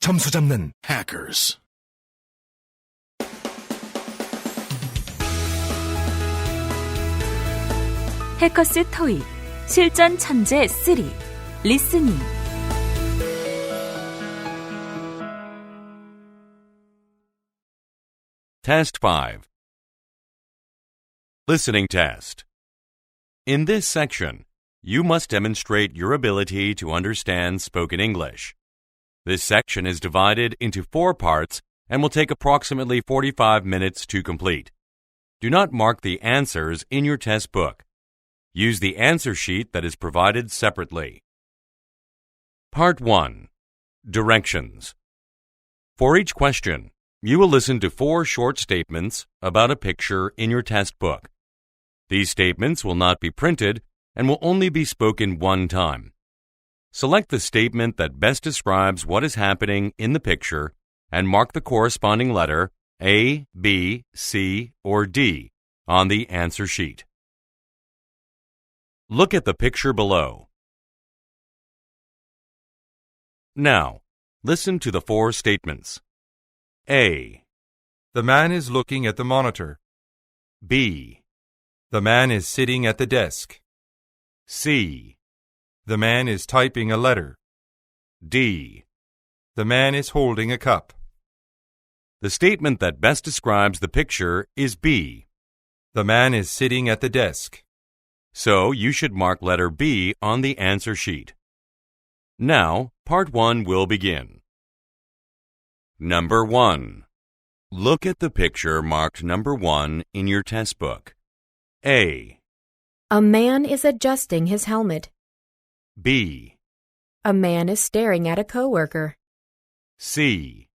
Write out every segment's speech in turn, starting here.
점수 잡는 hackers. 해커스 토익 실전 천재 3 리스닝 Test 5. Listening test. In this section, you must demonstrate your ability to understand spoken English. This section is divided into 4 parts and will take approximately 45 minutes to complete. Do not mark the answers in your test book. Use the answer sheet that is provided separately. Part 1. Directions. For each question, you will listen to 4 short statements about a picture in your test book. These statements will not be printed and will only be spoken one time. Select the statement that best describes what is happening in the picture and mark the corresponding letter A, B, C, or D on the answer sheet. Look at the picture below. Now, listen to the 4 statements. A. The man is looking at the monitor. B. The man is sitting at the desk. C. The man is typing a letter. D. The man is holding a cup. The statement that best describes the picture is B. The man is sitting at the desk. So you should mark letter B on the answer sheet. Now, part 1 will begin. Number 1. Look at the picture marked number 1 in your test book. A. A man is adjusting his helmet. B. A man is staring at a coworker. C.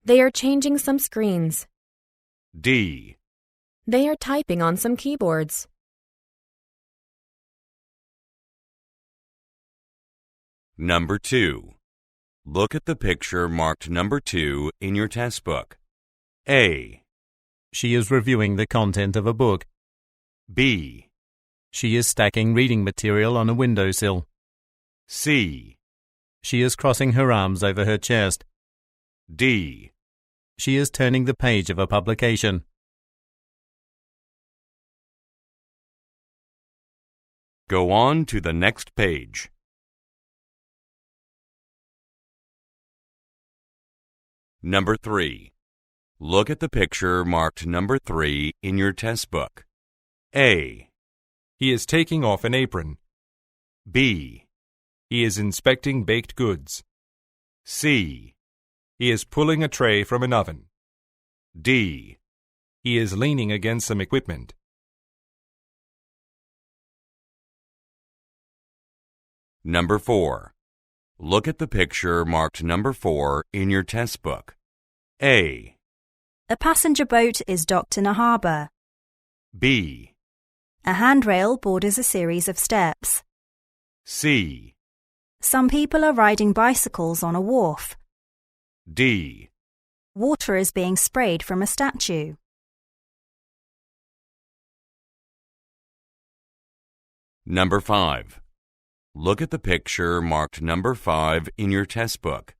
They are changing some screens. D. They are typing on some keyboards. Number 2. Look at the picture marked number 2 in your test book. A. She is reviewing the content of a book. B. She is stacking reading material on a windowsill. C. She is crossing her arms over her chest. D. She is turning the page of a publication. Go on to the next page. Number 3. Look at the picture marked number 3 in your test book. A. He is taking off an apron. B. He is inspecting baked goods. C. He is pulling a tray from an oven. D. He is leaning against some equipment. Number 4. Look at the picture marked number 4 in your test book. A. A passenger boat is docked in a harbour. B. A handrail borders a series of steps. C. Some people are riding bicycles on a wharf. D. Water is being sprayed from a statue. Number 5. Look at the picture marked number 5 in your test book.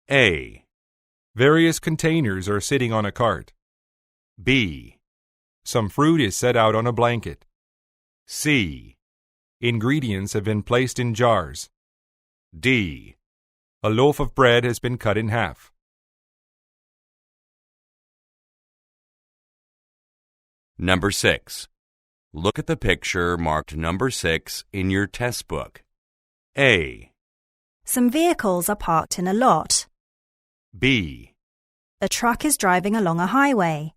A. Various containers are sitting on a cart. B. Some fruit is set out on a blanket. C. Ingredients have been placed in jars. D. A loaf of bread has been cut in half. Number 6. Look at the picture marked number 6 in your test book. A. Some vehicles are parked in a lot. B. A truck is driving along a highway.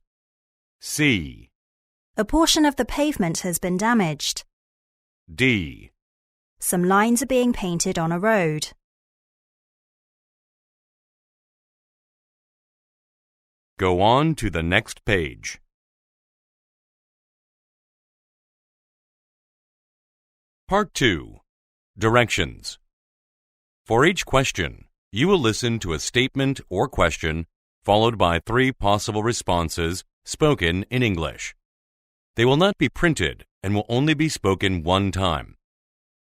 C. A portion of the pavement has been damaged. D. Some lines are being painted on a road. Go on to the next page. Part 2. Directions. For each question, you will listen to a statement or question followed by 3 possible responses spoken in English. They will not be printed and will only be spoken one time.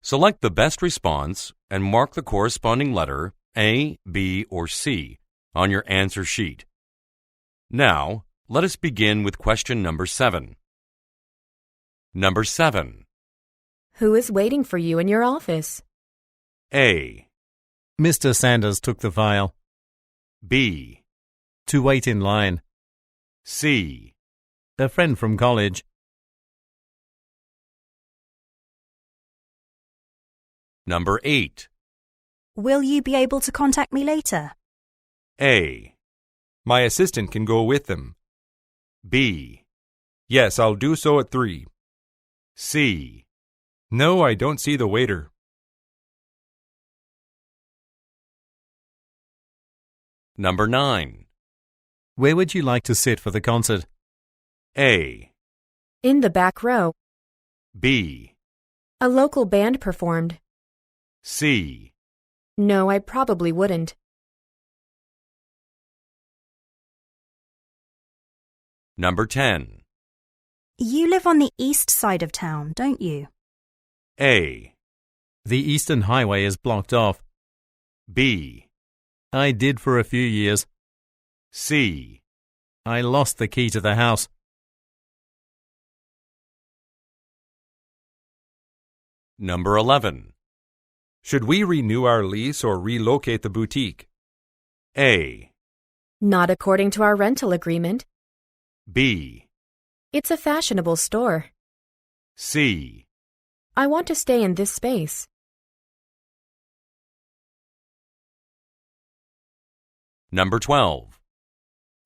Select the best response and mark the corresponding letter A, B, or C on your answer sheet. Now, let us begin with question number 7. Number 7. Who is waiting for you in your office? A. Mr. Sanders took the file. B. To wait in line. C. A friend from college. Number 8. Will you be able to contact me later? A. My assistant can go with them. B. Yes, I'll do so at 3. C. No, I don't see the waiter. Number 9. Where would you like to sit for the concert? A. In the back row. B. A local band performed. C. No, I probably wouldn't. Number 10. You live on the east side of town, don't you? A. The Eastern Highway is blocked off. B. I did for a few years. C. I lost the key to the house. Number 11. Should we renew our lease or relocate the boutique? A. Not according to our rental agreement. B. It's a fashionable store. C. I want to stay in this space. Number 12.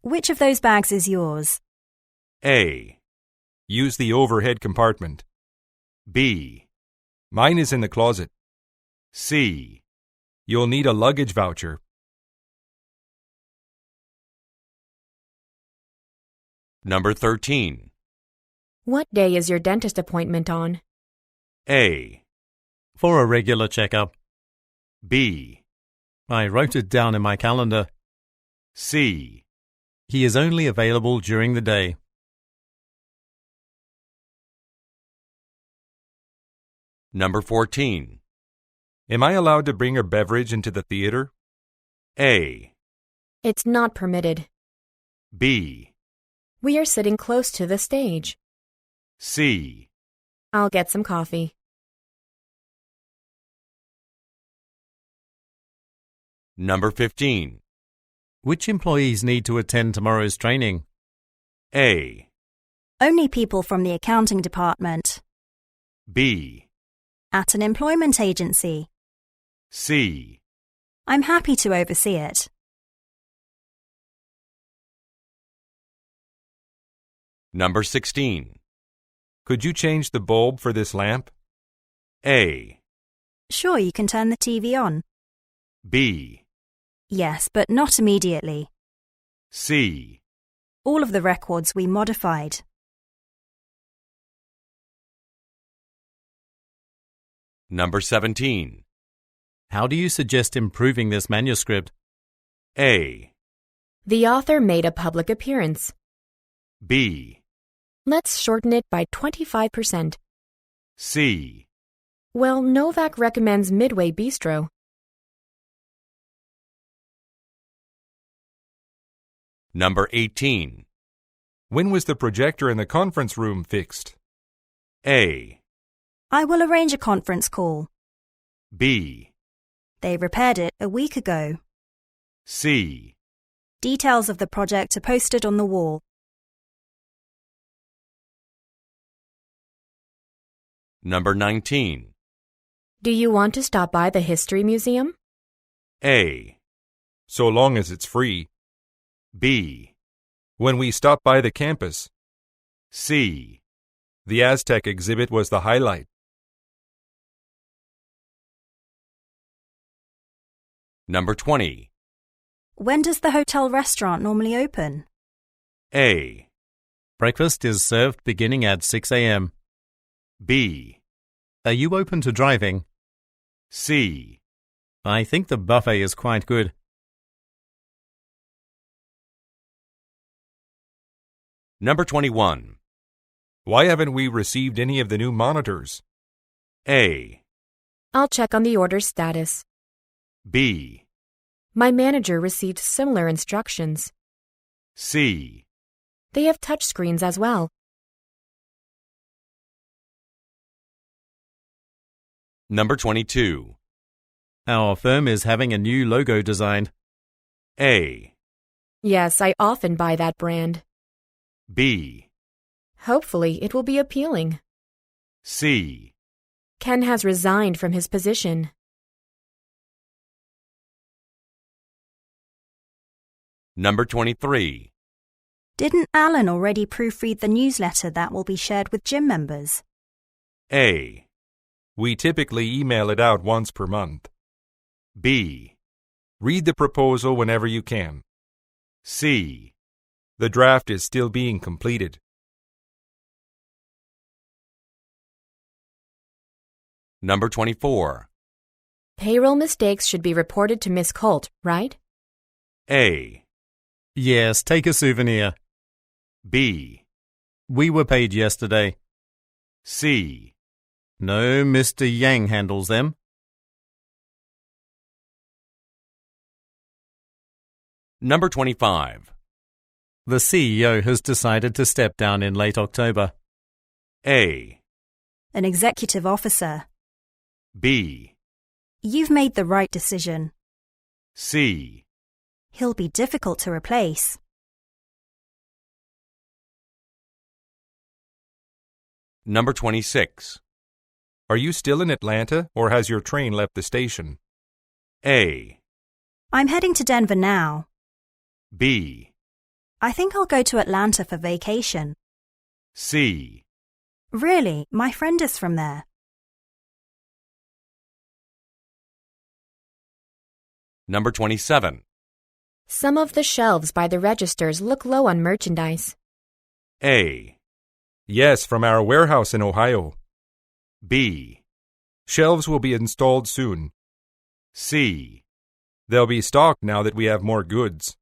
Which of those bags is yours? A. Use the overhead compartment. B. Mine is in the closet. C. You'll need a luggage voucher. Number 13. What day is your dentist appointment on? A. For a regular checkup. B. I wrote it down in my calendar. C. He is only available during the day. Number 14. Am I allowed to bring a beverage into the theater? A. It's not permitted. B. We are sitting close to the stage. C. I'll get some coffee. Number 15. Which employees need to attend tomorrow's training? A. Only people from the accounting department. B. At an employment agency. C. I'm happy to oversee it. Number 16. Could you change the bulb for this lamp? A. Sure, you can turn the TV on. B. Yes, but not immediately. C. All of the records we modified. Number 17. How do you suggest improving this manuscript? A. The author made a public appearance. B. Let's shorten it by 25%. C. Well, Novak recommends Midway Bistro. Number 18. When was the projector in the conference room fixed? A. I will arrange a conference call. B. They repaired it a week ago. C. Details of the project are posted on the wall. Number 19. Do you want to stop by the History Museum? A. So long as it's free. B. When we stopped by the campus. C. The Aztec exhibit was the highlight. Number 20. When does the hotel restaurant normally open? A. Breakfast is served beginning at 6 a.m. B. Are you open to driving? C. I think the buffet is quite good. Number 21. Why haven't we received any of the new monitors? A. I'll check on the order status. B. My manager received similar instructions. C. They have touchscreens as well. Number 22. Our firm is having a new logo designed. A. Yes, I often buy that brand. B. Hopefully, it will be appealing. C. Ken has resigned from his position. Number 23. Didn't Alan already proofread the newsletter that will be shared with gym members? A. We typically email it out once per month. B. Read the proposal whenever you can. C. The draft is still being completed. Number 24. Payroll mistakes should be reported to Miss Colt, right? A. Yes, take a souvenir. B. We were paid yesterday. C. No, Mr. Yang handles them. Number 25. The CEO has decided to step down in late October. A. An executive officer. B. You've made the right decision. C. He'll be difficult to replace. Number 26. Are you still in Atlanta, or has your train left the station? A. I'm heading to Denver now. B. I think I'll go to Atlanta for vacation. C. Really, my friend is from there. Number 27. Some of the shelves by the registers look low on merchandise. A. Yes, from our warehouse in Ohio. B. Shelves will be installed soon. C. They'll be stocked now that we have more goods.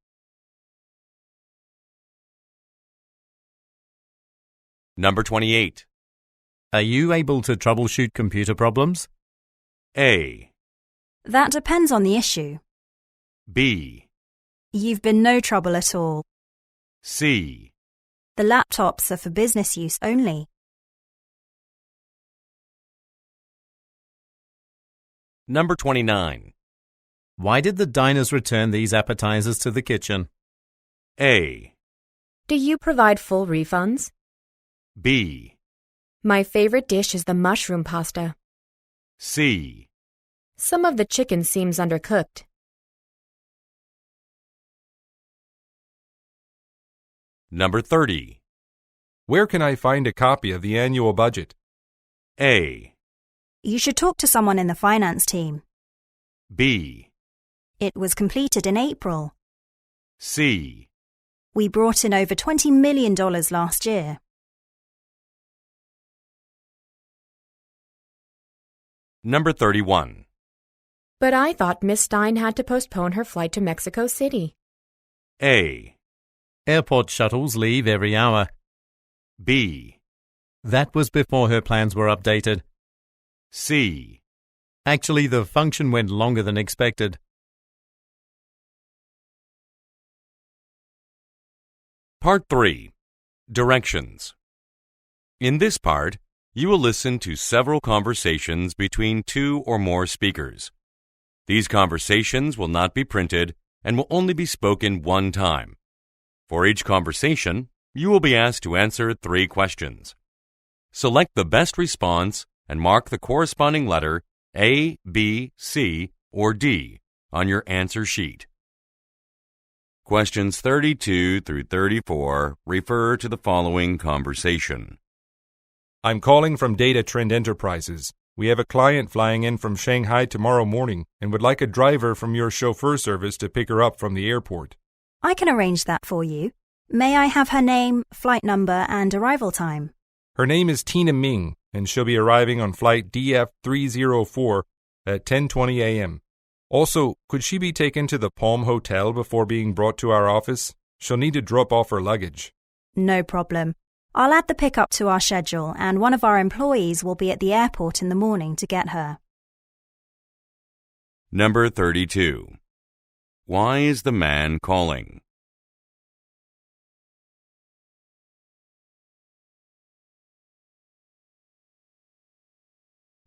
Number 28. Are you able to troubleshoot computer problems? A. That depends on the issue. B. You've been no trouble at all. C. The laptops are for business use only. Number 29. Why did the diners return these appetizers to the kitchen? A. Do you provide full refunds? B. My favorite dish is the mushroom pasta. C. Some of the chicken seems undercooked. Number 30. Where can I find a copy of the annual budget? A. You should talk to someone in the finance team. B. It was completed in April. C. We brought in over $20 million last year. Number 31. But I thought Miss Stein had to postpone her flight to Mexico City. A. Airport shuttles leave every hour. B. That was before her plans were updated. C. Actually, the function went longer than expected. Part 3. Directions. In this part, you will listen to several conversations between two or more speakers. These conversations will not be printed and will only be spoken one time. For each conversation, you will be asked to answer 3 questions. Select the best response and mark the corresponding letter A, B, C, or D on your answer sheet. Questions 32 through 34 refer to the following conversation. I'm calling from Data Trend Enterprises. We have a client flying in from Shanghai tomorrow morning and would like a driver from your chauffeur service to pick her up from the airport. I can arrange that for you. May I have her name, flight number, and arrival time? Her name is Tina Ming, and she'll be arriving on flight DF304 at 10:20 a.m. Also, could she be taken to the Palm Hotel before being brought to our office? She'll need to drop off her luggage. No problem. I'll add the pickup to our schedule, and one of our employees will be at the airport in the morning to get her. Number 32. Why is the man calling?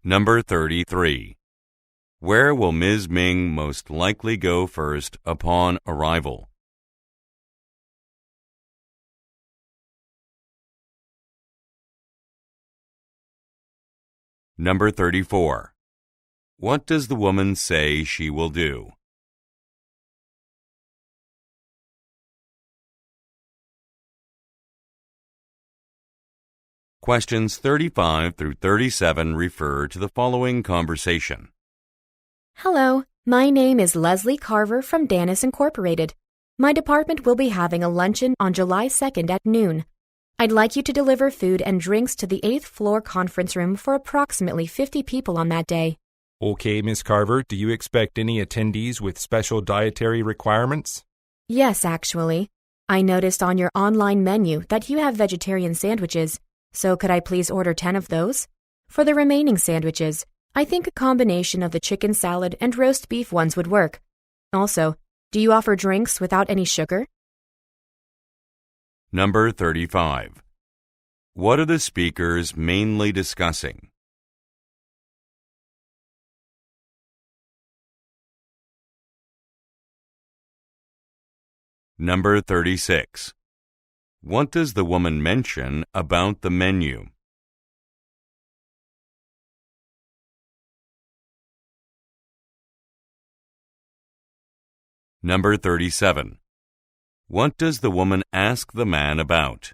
Number 33. Where will Ms. Ming most likely go first upon arrival? Number 34. What does the woman say she will do? Questions 35 through 37 refer to the following conversation. Hello, my name is Leslie Carver from Danis Incorporated. My department will be having a luncheon on July 2nd at noon. I'd like you to deliver food and drinks to the 8th floor conference room for approximately 50 people on that day. Okay, Miss Carver, do you expect any attendees with special dietary requirements? Yes, actually. I noticed on your online menu that you have vegetarian sandwiches, so could I please order 10 of those? For the remaining sandwiches, I think a combination of the chicken salad and roast beef ones would work. Also, do you offer drinks without any sugar? Number 35. What are the speakers mainly discussing? Number 36. What does the woman mention about the menu? Number 37. What does the woman ask the man about?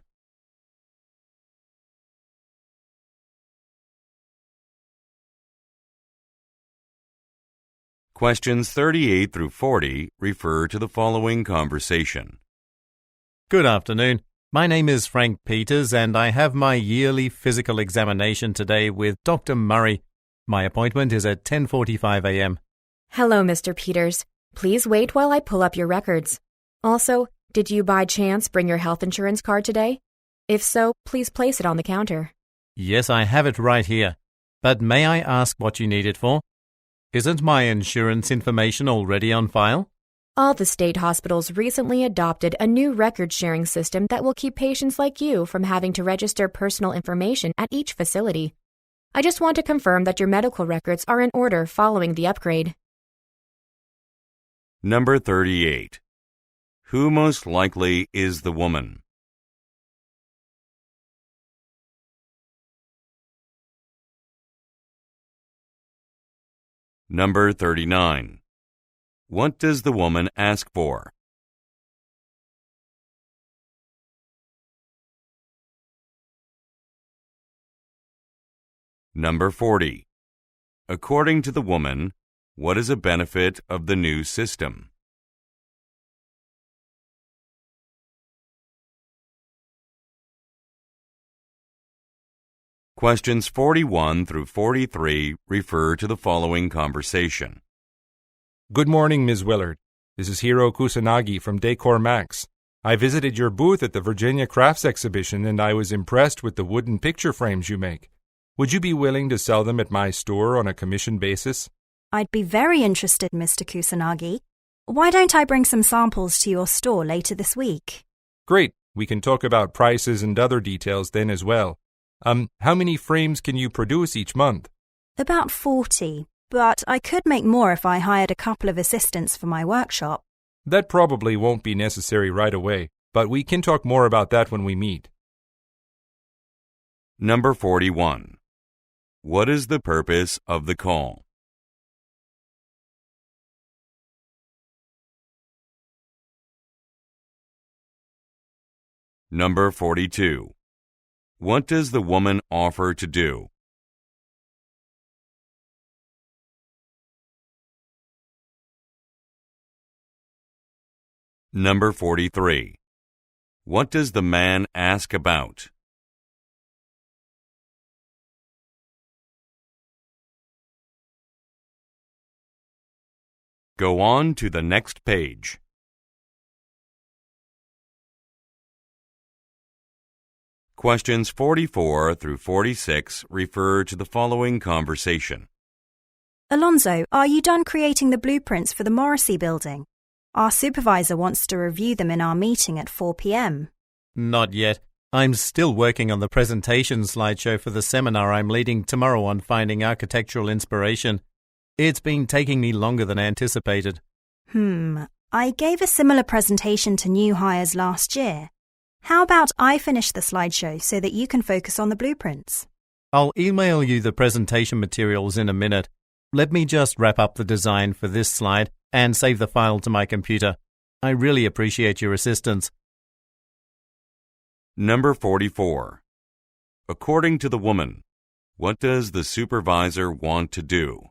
Questions 38 through 40 refer to the following conversation. Good afternoon. My name is Frank Peters and I have my yearly physical examination today with Dr. Murray. My appointment is at 10:45 a.m. Hello, Mr. Peters. Please wait while I pull up your records. Also, did you by chance bring your health insurance card today? If so, please place it on the counter. Yes, I have it right here. But may I ask what you need it for? Isn't my insurance information already on file? All the state hospitals recently adopted a new record-sharing system that will keep patients like you from having to register personal information at each facility. I just want to confirm that your medical records are in order following the upgrade. Number 38. Who most likely is the woman? Number 39. What does the woman ask for? Number 40. According to the woman, what is a benefit of the new system? Questions 41 through 43 refer to the following conversation. Good morning, Ms. Willard. This is Hiro Kusanagi from Decor Max. I visited your booth at the Virginia Crafts Exhibition and I was impressed with the wooden picture frames you make. Would you be willing to sell them at my store on a commission basis? I'd be very interested, Mr. Kusanagi. Why don't I bring some samples to your store later this week? Great. We can talk about prices and other details then as well. How many frames can you produce each month? About 40, but I could make more if I hired a couple of assistants for my workshop. That probably won't be necessary right away, but we can talk more about that when we meet. Number 41. What is the purpose of the call? Number 42. What does the woman offer to do? Number 43. What does the man ask about? Go on to the next page. Questions 44 through 46 refer to the following conversation. Alonzo, are you done creating the blueprints for the Morrissey building? Our supervisor wants to review them in our meeting at 4 p.m. Not yet. I'm still working on the presentation slideshow for the seminar I'm leading tomorrow on finding architectural inspiration. It's been taking me longer than anticipated. I gave a similar presentation to new hires last year. How about I finish the slideshow so that you can focus on the blueprints? I'll email you the presentation materials in a minute. Let me just wrap up the design for this slide and save the file to my computer. I really appreciate your assistance. Number 44. According to the woman, what does the supervisor want to do?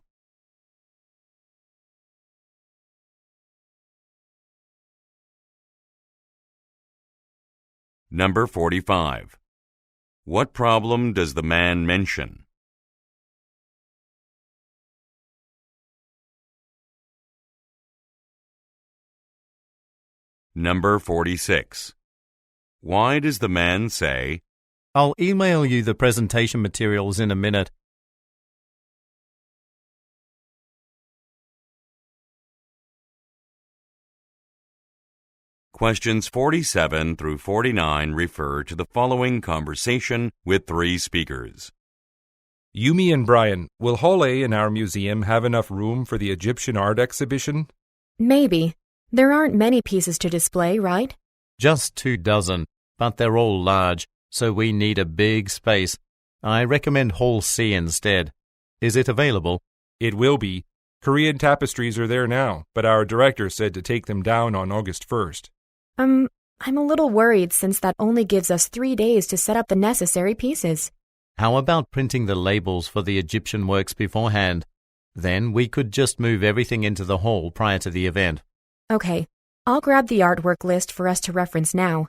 Number 45. What problem does the man mention? Number 46. Why does the man say, I'll email you the presentation materials in a minute. Questions 47 through 49 refer to the following conversation with three speakers. Yumi and Brian, will Hall A in our museum have enough room for the Egyptian art exhibition? Maybe. There aren't many pieces to display, right? Just 24, but they're all large, so we need a big space. I recommend Hall C instead. Is it available? It will be. Korean tapestries are there now, but our director said to take them down on August 1st. I'm a little worried since that only gives us 3 days to set up the necessary pieces. How about printing the labels for the Egyptian works beforehand? Then we could just move everything into the hall prior to the event. Okay, I'll grab the artwork list for us to reference now.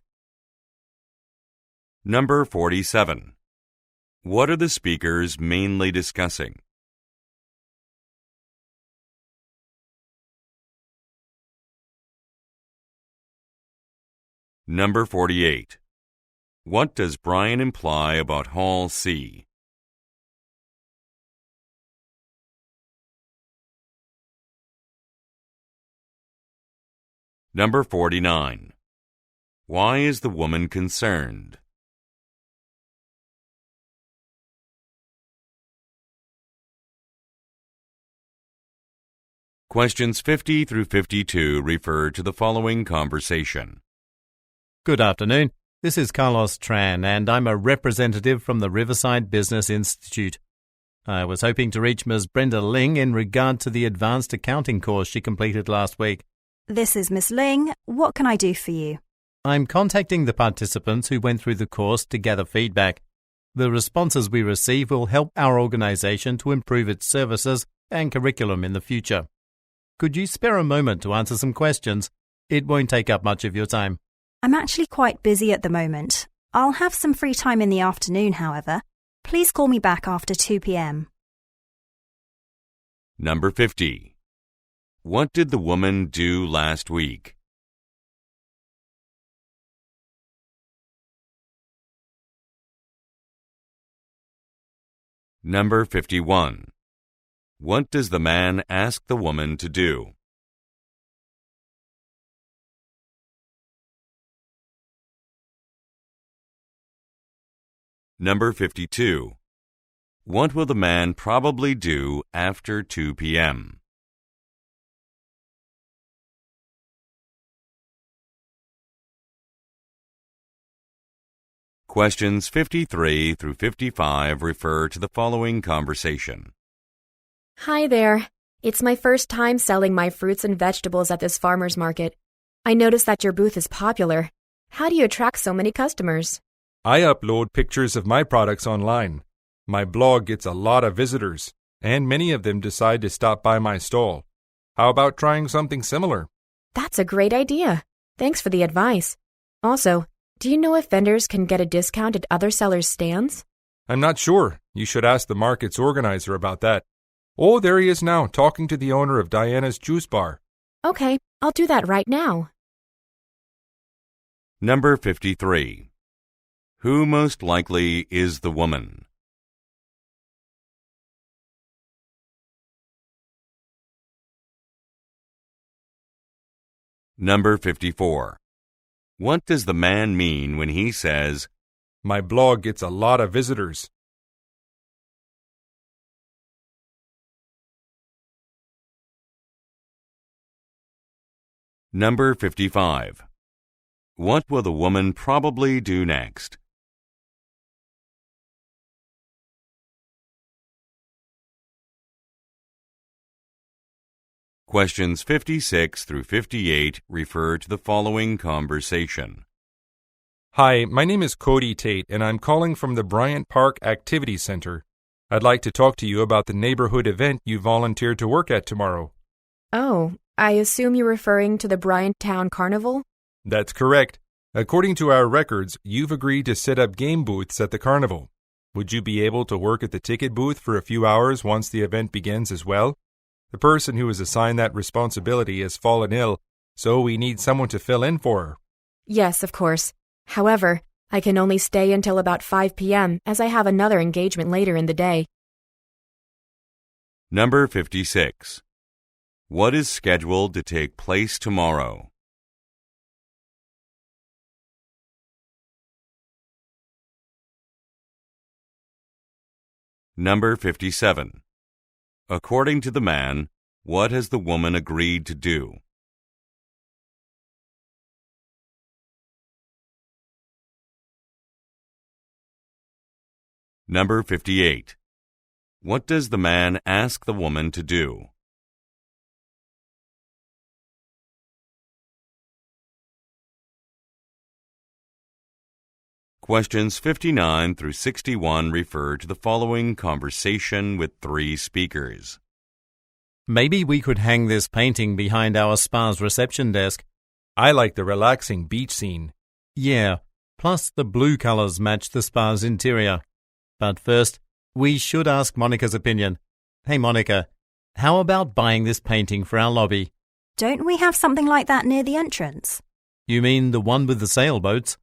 Number 47. What are the speakers mainly discussing? Number 48. What does Brian imply about Hall C? Number 49. Why is the woman concerned? Questions 50 through 52 refer to the following conversation. Good afternoon. This is Carlos Tran, and I'm a representative from the Riverside Business Institute. I was hoping to reach Ms. Brenda Ling in regard to the advanced accounting course she completed last week. This is Miss Ling. What can I do for you? I'm contacting the participants who went through the course to gather feedback. The responses we receive will help our organization to improve its services and curriculum in the future. Could you spare a moment to answer some questions? It won't take up much of your time. I'm actually quite busy at the moment. I'll have some free time in the afternoon, however. Please call me back after 2 p.m. Number 50. What did the woman do last week? Number 51. What does the man ask the woman to do? Number 52. What will the man probably do after 2 p.m.? Questions 53 through 55 refer to the following conversation. Hi there. It's my first time selling my fruits and vegetables at this farmer's market. I noticed that your booth is popular. How do you attract so many customers? I upload pictures of my products online. My blog gets a lot of visitors, and many of them decide to stop by my stall. How about trying something similar? That's a great idea. Thanks for the advice. Also, do you know if vendors can get a discount at other sellers' stands? I'm not sure. You should ask the market's organizer about that. Oh, there he is now, talking to the owner of Diana's Juice Bar. Okay, I'll do that right now. Number 53. Who most likely is the woman? Number 54. What does the man mean when he says, My blog gets a lot of visitors? Number 55. What will the woman probably do next? Questions 56 through 58 refer to the following conversation. Hi, my name is Cody Tate, and I'm calling from the Bryant Park Activity Center. I'd like to talk to you about the neighborhood event you volunteered to work at tomorrow. Oh, I assume you're referring to the Bryant Town Carnival? That's correct. According to our records, you've agreed to set up game booths at the carnival. Would you be able to work at the ticket booth for a few hours once the event begins as well? The person who was assigned that responsibility has fallen ill, so we need someone to fill in for her. Yes, of course. However, I can only stay until about 5 p.m. as I have another engagement later in the day. Number 56. What is scheduled to take place tomorrow? Number 57. According to the man, what has the woman agreed to do? Number 58. What does the man ask the woman to do? Questions 59 through 61 refer to the following conversation with three speakers. Maybe we could hang this painting behind our spa's reception desk. I like the relaxing beach scene. Yeah, plus the blue colors match the spa's interior. But first, we should ask Monica's opinion. Hey Monica, how about buying this painting for our lobby? Don't we have something like that near the entrance? You mean the one with the sailboats?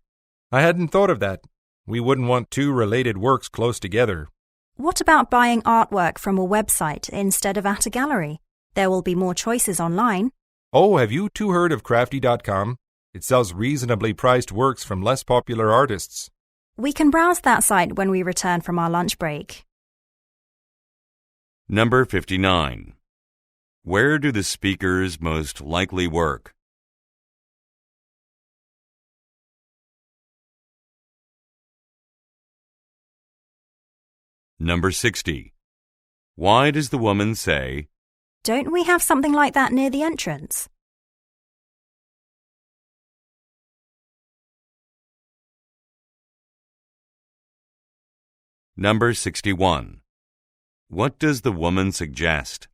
I hadn't thought of that. We wouldn't want two related works close together. What about buying artwork from a website instead of at a gallery? There will be more choices online. Oh, have you two heard of Crafty.com? It sells reasonably priced works from less popular artists. We can browse that site when we return from our lunch break. Number 59. Where do the speakers most likely work? Number 60. Why does the woman say, Don't we have something like that near the entrance? Number 61. What does the woman suggest?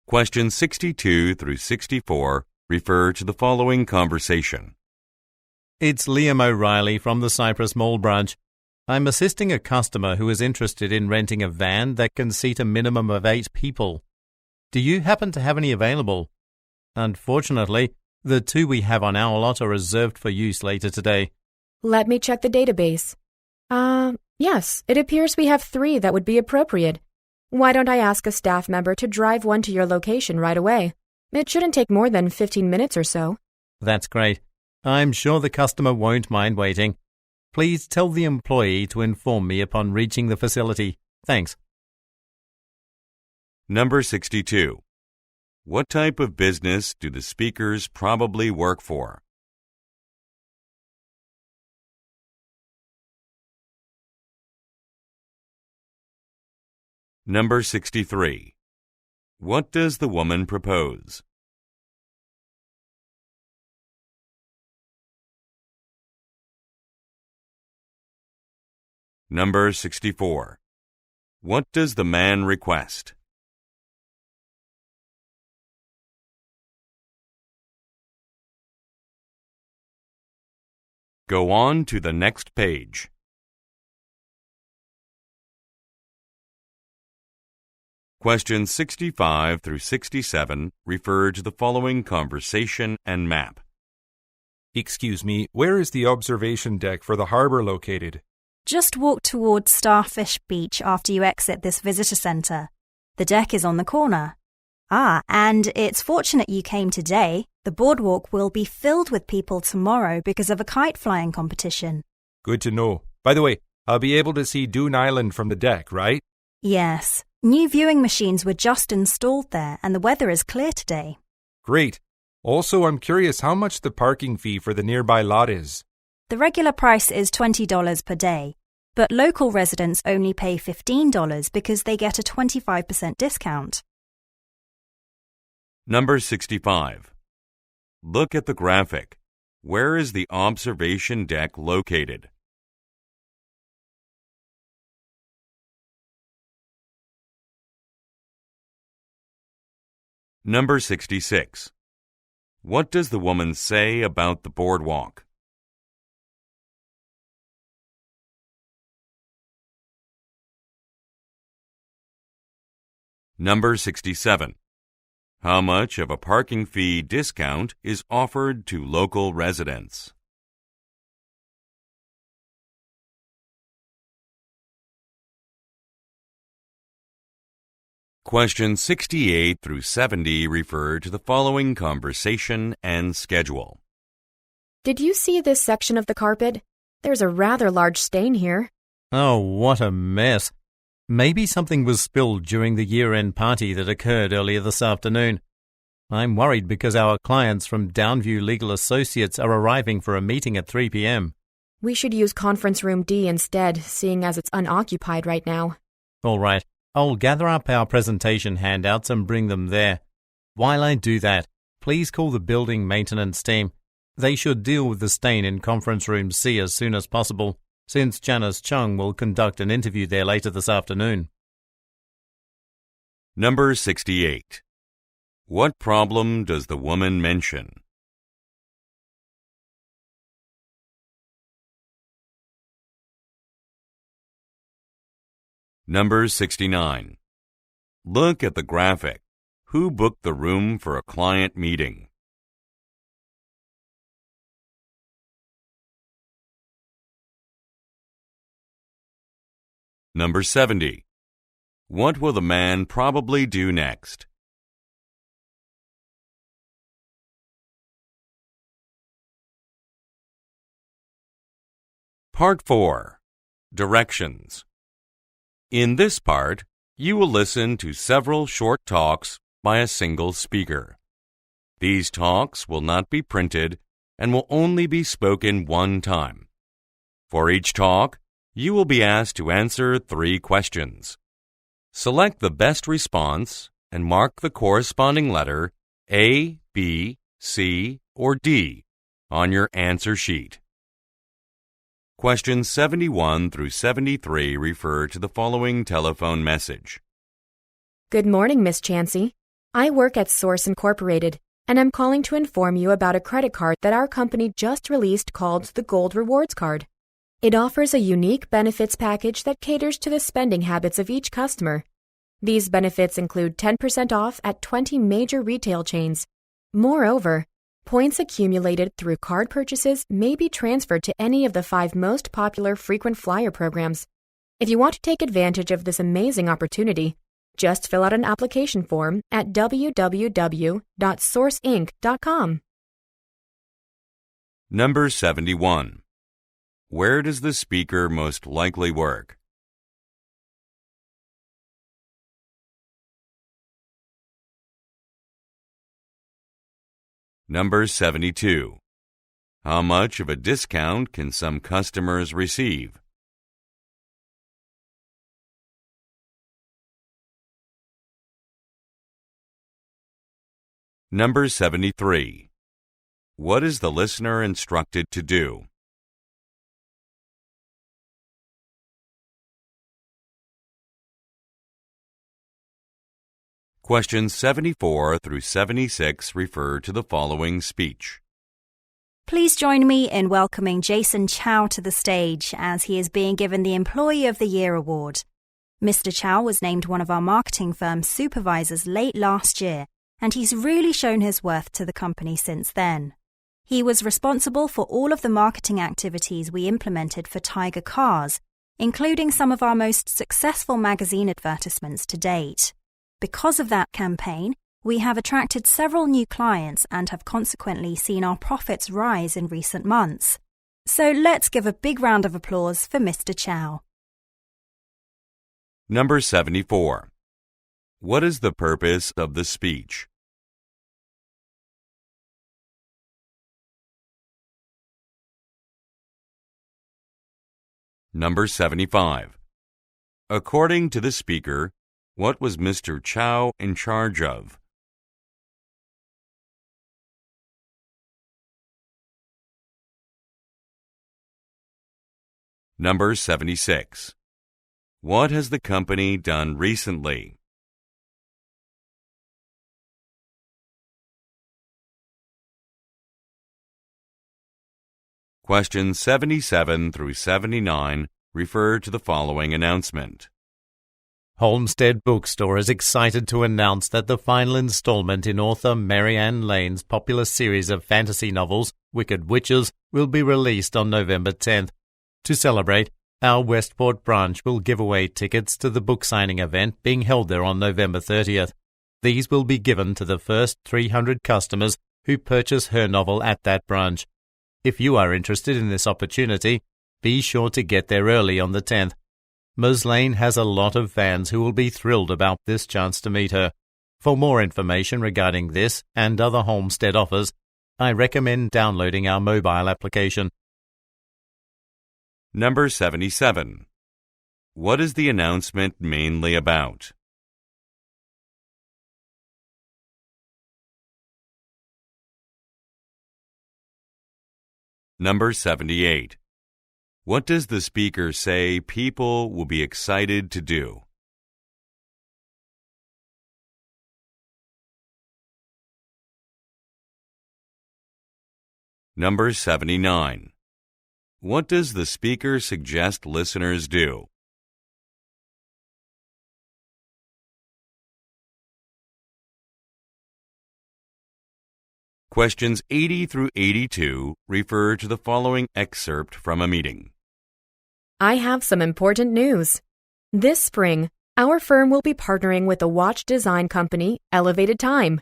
Questions 62 through 64 refer to the following conversation. It's Liam O'Reilly from the Cypress Mall branch. I'm assisting a customer who is interested in renting a van that can seat a minimum of 8 people. Do you happen to have any available? Unfortunately, the 2 we have on our lot are reserved for use later today. Let me check the database. Yes, it appears we have 3 that would be appropriate. Why don't I ask a staff member to drive one to your location right away? It shouldn't take more than 15 minutes or so. That's great. I'm sure the customer won't mind waiting. Please tell the employee to inform me upon reaching the facility. Thanks. Number 62. What type of business do the speakers probably work for? Number 63. What does the woman propose? Number 64. What does the man request? Go on to the next page. Questions 65 through 67 refer to the following conversation and map. Excuse me, where is the observation deck for the harbor located? Just walk towards Starfish Beach after you exit this visitor centre. The deck is on the corner. And it's fortunate you came today. The boardwalk will be filled with people tomorrow because of a kite flying competition. Good to know. By the way, I'll be able to see Dune Island from the deck, right? Yes. New viewing machines were just installed there and the weather is clear today. Great. Also, I'm curious how much the parking fee for the nearby lot is. The regular price is $20 per day, but local residents only pay $15 because they get a 25% discount. Number 65. Look at the graphic. Where is the observation deck located? Number 66. What does the woman say about the boardwalk? Number 67. How much of a parking fee discount is offered to local residents? Questions 68 through 70 refer to the following conversation and schedule. Did you see this section of the carpet? There's a rather large stain here. Oh, what a mess. Maybe something was spilled during the year-end party that occurred earlier this afternoon. I'm worried because our clients from Downview Legal Associates are arriving for a meeting at 3 p.m. We should use conference room D instead, seeing as it's unoccupied right now. All right, I'll gather up our presentation handouts and bring them there. While I do that, please call the building maintenance team. They should deal with the stain in conference room C as soon as possible, since Janice Chung will conduct an interview there later this afternoon. Number 68. What problem does the woman mention? Number 69. Look at the graphic. Who booked the room for a client meeting? Number 70. What will the man probably do next? Part 4. Directions. In this part, you will listen to several short talks by a single speaker. These talks will not be printed and will only be spoken one time. For each talk, you will be asked to answer 3 questions. Select the best response and mark the corresponding letter A, B, C, or D on your answer sheet. Questions 71 through 73 refer to the following telephone message. Good morning, Miss Chansey. I work at Source Incorporated, and I'm calling to inform you about a credit card that our company just released called the Gold Rewards Card. It offers a unique benefits package that caters to the spending habits of each customer. These benefits include 10% off at 20 major retail chains. Moreover, points accumulated through card purchases may be transferred to any of the 5 most popular frequent flyer programs. If you want to take advantage of this amazing opportunity, just fill out an application form at www.sourceinc.com. Number 71. Where does the speaker most likely work? Number 72. How much of a discount can some customers receive? Number 73. What is the listener instructed to do? Questions 74 through 76 refer to the following speech. Please join me in welcoming Jason Chow to the stage as he is being given the Employee of the Year award. Mr. Chow was named one of our marketing firm's supervisors late last year, and he's really shown his worth to the company since then. He was responsible for all of the marketing activities we implemented for Tiger Cars, including some of our most successful magazine advertisements to date. Because of that campaign, we have attracted several new clients and have consequently seen our profits rise in recent months. So let's give a big round of applause for Mr. Chow. Number 74. What is the purpose of the speech? Number 75. According to the speaker, what was Mr. Chow in charge of? Number 76. What has the company done recently? Questions 77 through 79 refer to the following announcement. Homestead Bookstore is excited to announce that the final installment in author Marianne Lane's popular series of fantasy novels, Wicked Witches, will be released on November 10th. To celebrate, our Westport branch will give away tickets to the book signing event being held there on November 30th. These will be given to the first 300 customers who purchase her novel at that branch. If you are interested in this opportunity, be sure to get there early on the 10th. Ms. Lane has a lot of fans who will be thrilled about this chance to meet her. For more information regarding this and other Homestead offers, I recommend downloading our mobile application. Number 77. What is the announcement mainly about? Number 78. What does the speaker say people will be excited to do? Number 79. What does the speaker suggest listeners do? Questions 80 through 82 refer to the following excerpt from a meeting. I have some important news. This spring, our firm will be partnering with the watch design company, Elevated Time.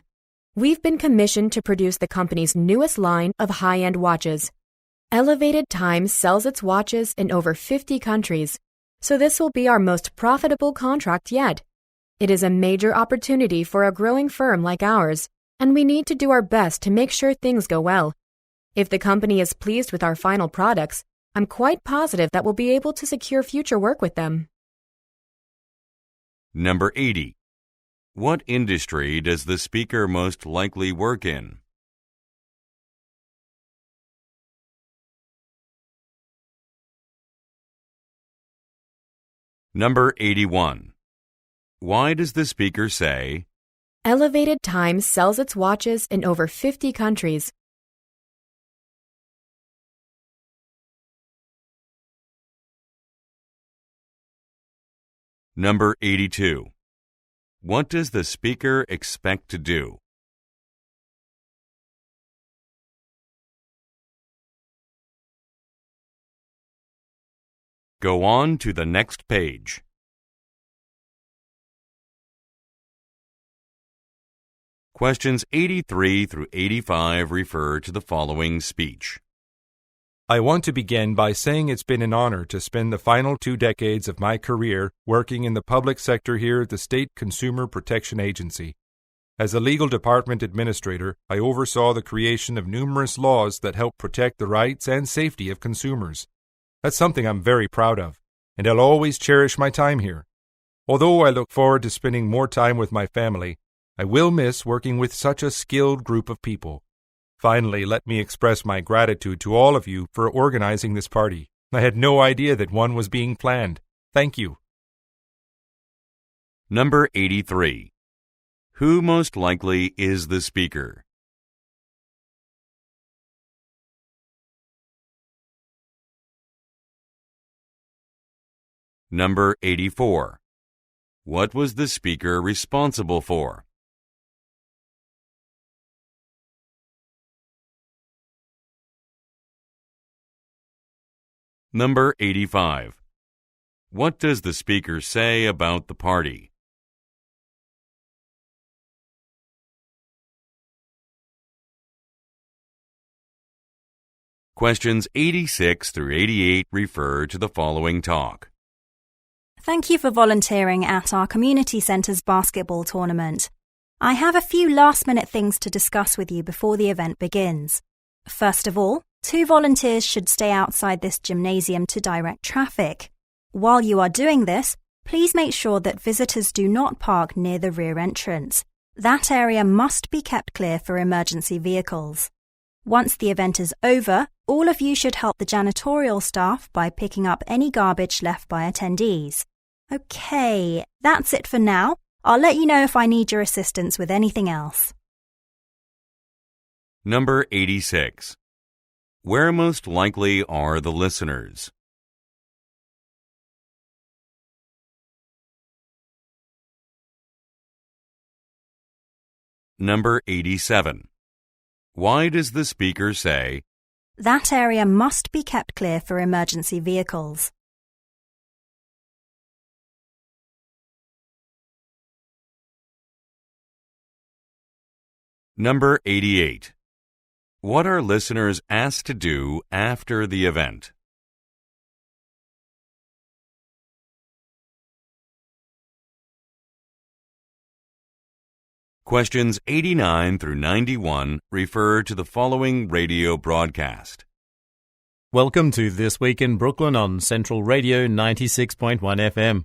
We've been commissioned to produce the company's newest line of high-end watches. Elevated Time sells its watches in over 50 countries, so this will be our most profitable contract yet. It is a major opportunity for a growing firm like ours, and we need to do our best to make sure things go well. If the company is pleased with our final products, I'm quite positive that we'll be able to secure future work with them. Number 80. What industry does the speaker most likely work in? Number 81. Why does the speaker say, Elevated Time sells its watches in over 50 countries. Number 82. What does the speaker expect to do? Go on to the next page. Questions 83 through 85 refer to the following speech. I want to begin by saying it's been an honor to spend the final 2 decades of my career working in the public sector here at the State Consumer Protection Agency. As a legal department administrator, I oversaw the creation of numerous laws that help protect the rights and safety of consumers. That's something I'm very proud of, and I'll always cherish my time here. Although I look forward to spending more time with my family, I will miss working with such a skilled group of people. Finally, let me express my gratitude to all of you for organizing this party. I had no idea that one was being planned. Thank you. Number 83. Who most likely is the speaker? Number 84. What was the speaker responsible for? Number 85. What does the speaker say about the party? Questions 86 through 88 refer to the following talk. Thank you for volunteering at our community centre's basketball tournament. I have a few last-minute things to discuss with you before the event begins. First of all, 2 volunteers should stay outside this gymnasium to direct traffic. While you are doing this, please make sure that visitors do not park near the rear entrance. That area must be kept clear for emergency vehicles. Once the event is over, all of you should help the janitorial staff by picking up any garbage left by attendees. Okay, that's it for now. I'll let you know if I need your assistance with anything else. Number 86. Where most likely are the listeners? Number 87. Why does the speaker say, That area must be kept clear for emergency vehicles? Number 88. What are listeners asked to do after the event? Questions 89 through 91 refer to the following radio broadcast. Welcome to This Week in Brooklyn on Central Radio 96.1 FM.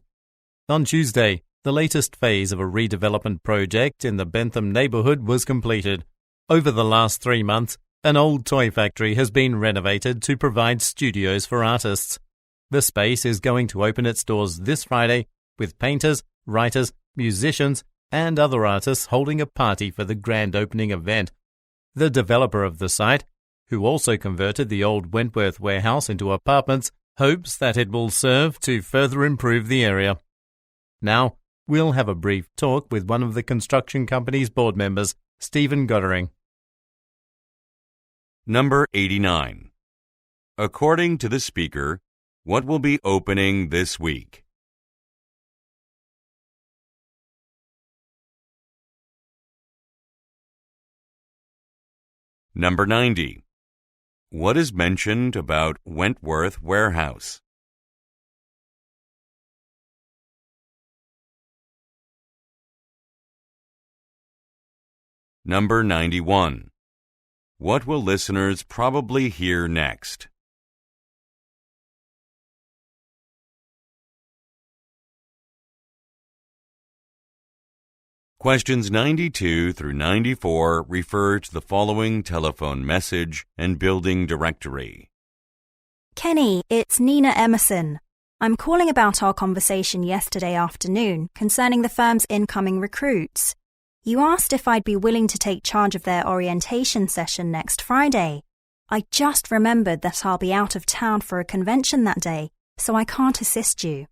On Tuesday, the latest phase of a redevelopment project in the Bentham neighborhood was completed. Over the last 3 months, an old toy factory has been renovated to provide studios for artists. The space is going to open its doors this Friday with painters, writers, musicians, and other artists holding a party for the grand opening event. The developer of the site, who also converted the old Wentworth warehouse into apartments, hopes that it will serve to further improve the area. Now, we'll have a brief talk with one of the construction company's board members, Stephen Goddering. Number 89. According to the speaker, what will be opening this week? Number 90. What is mentioned about Wentworth Warehouse? Number 91. What will listeners probably hear next? Questions 92 through 94 refer to the following telephone message and building directory. Kenny, it's Nina Emerson. I'm calling about our conversation yesterday afternoon concerning the firm's incoming recruits. You asked if I'd be willing to take charge of their orientation session next Friday. I just remembered that I'll be out of town for a convention that day, so I can't assist you.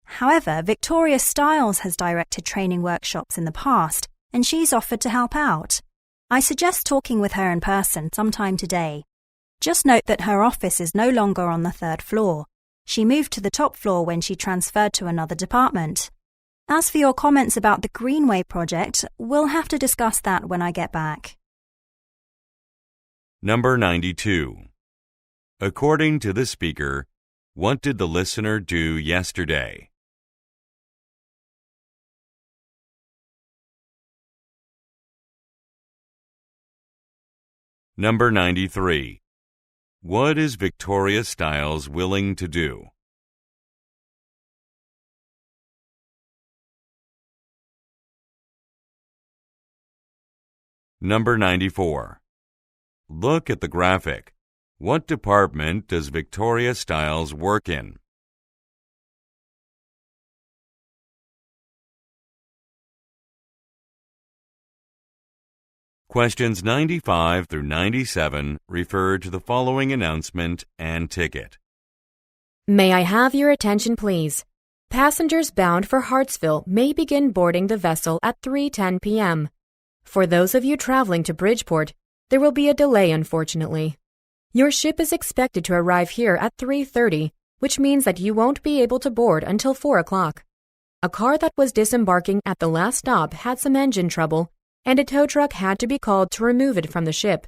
However, Victoria Stiles has directed training workshops in the past, and she's offered to help out. I suggest talking with her in person sometime today. Just note that her office is no longer on the 3rd floor. She moved to the top floor when she transferred to another department. As for your comments about the Greenway project, we'll have to discuss that when I get back. Number 92. According to the speaker, what did the listener do yesterday? Number 93. What is Victoria Stiles willing to do? Number 94. Look at the graphic. What department does Victoria Stiles work in? Questions 95 through 97 refer to the following announcement and ticket. May I have your attention, please? Passengers bound for Hartsville may begin boarding the vessel at 3:10 p.m. For those of you traveling to Bridgeport, there will be a delay, unfortunately. Your ship is expected to arrive here at 3:30, which means that you won't be able to board until 4 o'clock. A car that was disembarking at the last stop had some engine trouble, and a tow truck had to be called to remove it from the ship.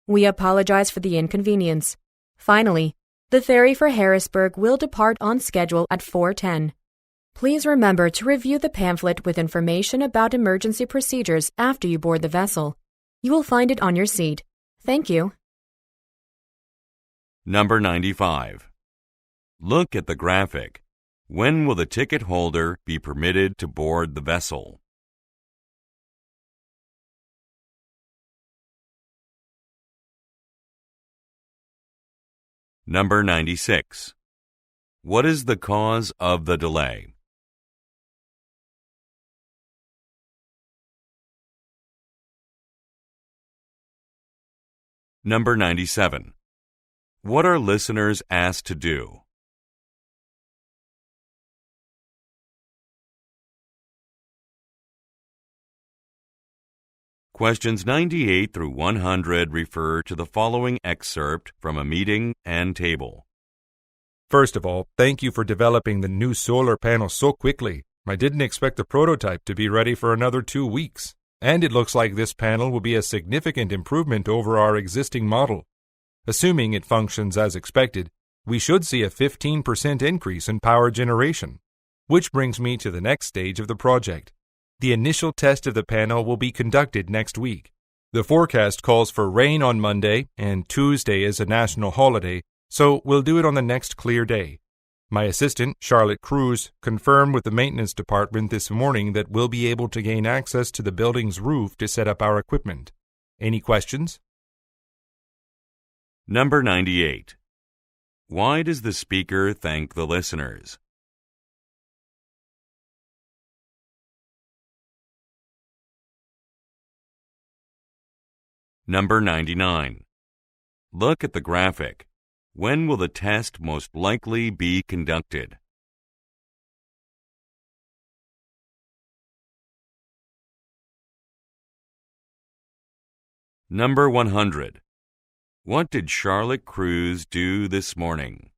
We apologize for the inconvenience. Finally, the ferry for Harrisburg will depart on schedule at 4:10. Please remember to review the pamphlet with information about emergency procedures after you board the vessel. You will find it on your seat. Thank you. Number 95. Look at the graphic. When will the ticket holder be permitted to board the vessel? Number 96. What is the cause of the delay? Number 97. What are listeners asked to do? Questions 98 through 100 refer to the following excerpt from a meeting and table. First of all, thank you for developing the new solar panel so quickly. I didn't expect the prototype to be ready for another 2 weeks. And it looks like this panel will be a significant improvement over our existing model. Assuming it functions as expected, we should see a 15% increase in power generation. Which brings me to the next stage of the project. The initial test of the panel will be conducted next week. The forecast calls for rain on Monday, and Tuesday is a national holiday, so we'll do it on the next clear day. My assistant, Charlotte Cruz, confirmed with the maintenance department this morning that we'll be able to gain access to the building's roof to set up our equipment. Any questions? Number 98. Why does the speaker thank the listeners? Number 99. Look at the graphic. When will the test most likely be conducted? Number 100. What did Charlotte Cruz do this morning?